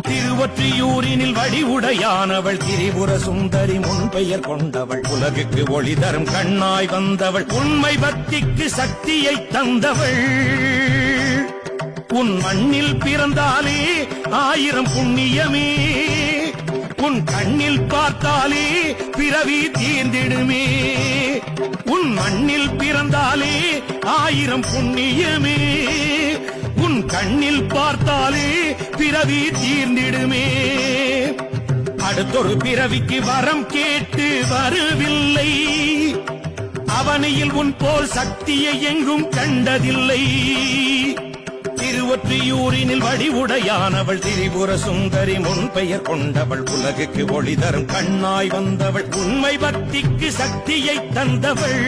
திருவொற்றியூரினில் வடிவுடையானவள் திரிபுர சுந்தரி முன்பெயர் கொண்டவள் உலகுக்கு ஒளி தரும் கண்ணாய் வந்தவள் உண்மை பக்திக்கு சக்தியை தந்தவள் உன் மண்ணில் பிறந்தாலே 1000 புண்ணியமே உன் கண்ணில் பார்த்தாலே பிறவி தீர்ந்திடுமே உன் மண்ணில் பிறந்தாலே 1000 புண்ணியமே உன் கண்ணில் பார்த்தாலே பிறவி தீர்ந்திடுமே அடுத்தொரு பிறவிக்கு வரம் கேட்டு வரவில்லை அவனியில் உன் போல் சக்தியை எங்கும் கண்டதில்லை திருவொற்றியூரினில் வடிவுடையானவள் திரிபுர சுந்தரி முன்பெயர் கொண்டவள் உலகுக்கு ஒளி தரும் கண்ணாய் வந்தவள் உண்மை பக்திக்கு சக்தியை தந்தவள்